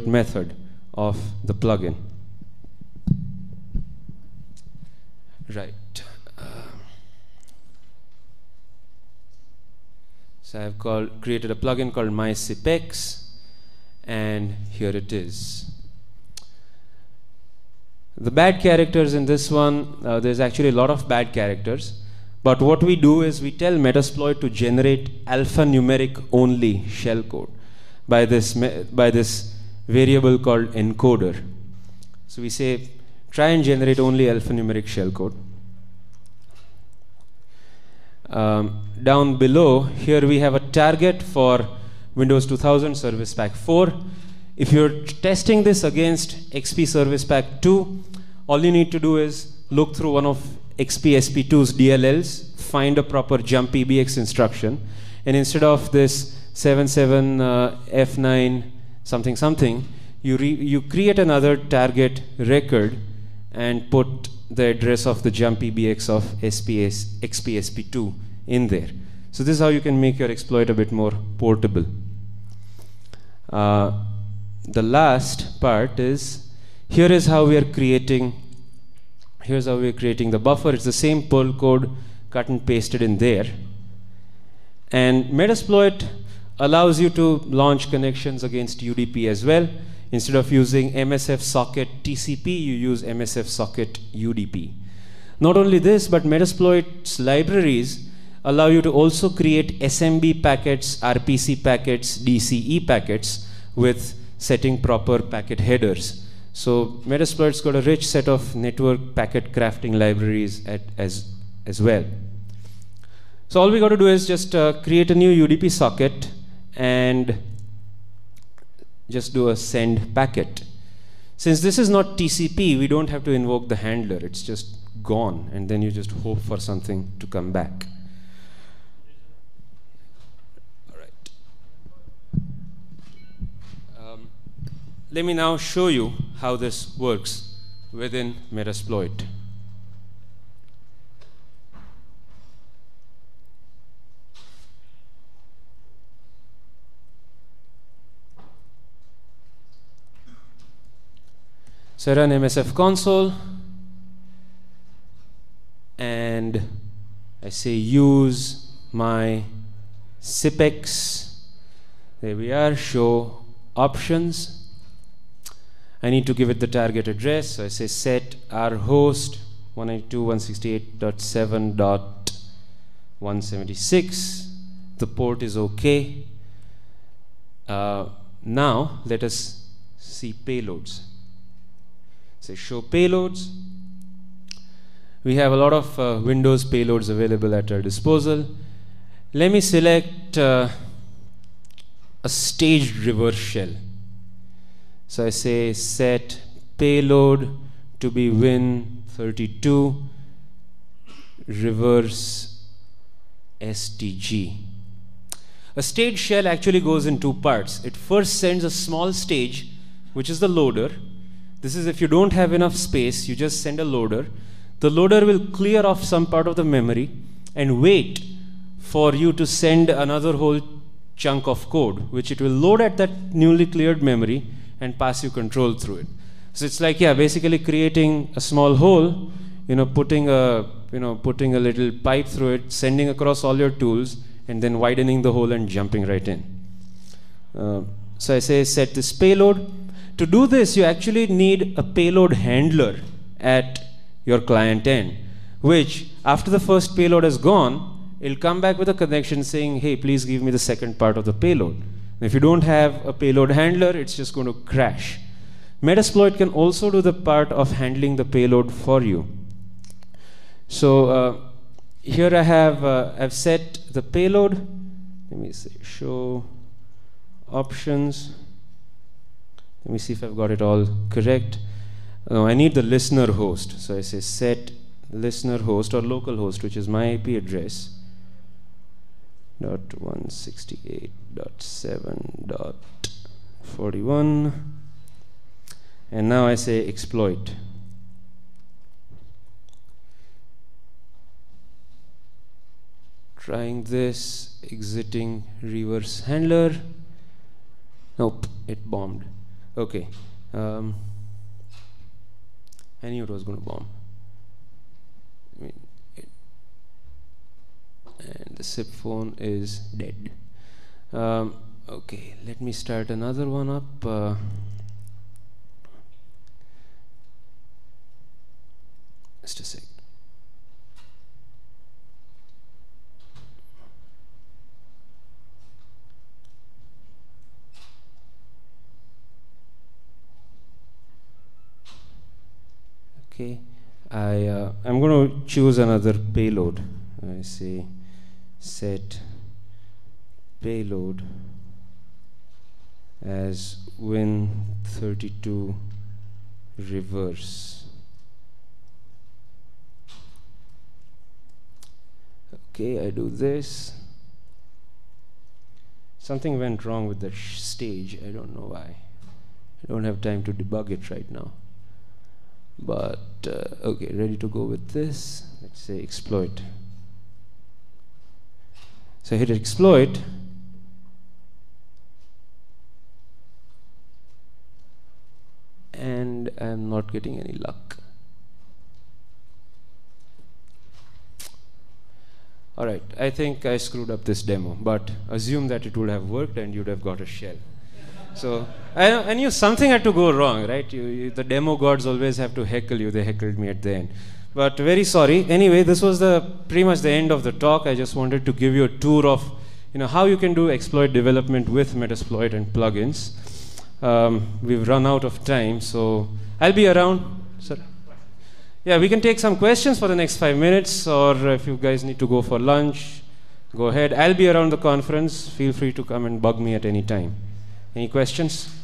method of the plugin. Right. So I've created a plugin called MySipX, and here it is. The bad characters in this one, there's actually a lot of bad characters, but what we do is we tell Metasploit to generate alphanumeric only shellcode by this variable called encoder. So we say try and generate only alphanumeric shellcode. Down below here we have a target for Windows 2000 Service Pack 4. If you're testing this against XP Service Pack 2, all you need to do is look through one of XP SP2's DLLs, find a proper jump EBX instruction, and instead of this 77F9 something something, you create another target record and put the address of the jump EBX of XP SP2 in there. So this is how you can make your exploit a bit more portable. The last part is, here's how we are creating the buffer. It's the same Perl code cut and pasted in there. And Metasploit allows you to launch connections against UDP as well. Instead of using MSF socket TCP, you use MSF socket UDP. Not only this, but Metasploit's libraries allow you to also create SMB packets, RPC packets, DCE packets with setting proper packet headers. So Metasploit's got a rich set of network packet crafting libraries as well. So all we got to do is just create a new UDP socket and just do a send packet. Since this is not TCP, we don't have to invoke the handler. It's just gone, and then you just hope for something to come back. Let me now show you how this works within Metasploit. So I run MSF console and I say use my SipX. There we are, show options. I need to give it the target address, so I say set our host 192.168.7.176. The port is okay. Now let us see payloads. Say show payloads. We have a lot of Windows payloads available at our disposal. Let me select a staged reverse shell. So I say set payload to be Win32 reverse STG. A staged shell actually goes in two parts. It first sends a small stage, which is the loader. This is if you don't have enough space, you just send a loader. The loader will clear off some part of the memory and wait for you to send another whole chunk of code, which it will load at that newly cleared memory and pass you control through it. So it's like, yeah, basically creating a small hole, putting a little pipe through it, sending across all your tools, and then widening the hole and jumping right in. So I say set this payload. To do this, you actually need a payload handler at your client end, which after the first payload is gone, it'll come back with a connection saying, hey, please give me the second part of the payload. If you don't have a payload handler, it's just going to crash. Metasploit can also do the part of handling the payload for you. So here I have I've set the payload. Let me say show options. Let me see if I've got it all correct. No, I need the listener host. So I say set listener host or local host, which is my IP address. .168.7.41, and now I say exploit. Trying this, exiting reverse handler. Nope, it bombed. Okay. I knew it was going to bomb. And the SIP phone is dead. Okay, let me start another one up. Just a sec. Okay, I'm going to choose another payload. I say set payload as Win32 reverse. Okay, I do this. Something went wrong with the stage. I don't know why. I don't have time to debug it right now. But okay, ready to go with this. Let's say exploit. So I hit exploit. And I'm not getting any luck. Alright, I think I screwed up this demo, but assume that it would have worked and you'd have got a shell. So I knew something had to go wrong, right? The demo gods always have to heckle you. They heckled me at the end. But very sorry. Anyway, this was pretty much the end of the talk. I just wanted to give you a tour of how you can do exploit development with Metasploit and plugins. We've run out of time, so I'll be around. Sir? Yeah, we can take some questions for the next 5 minutes, or if you guys need to go for lunch, go ahead. I'll be around the conference. Feel free to come and bug me at any time. Any questions?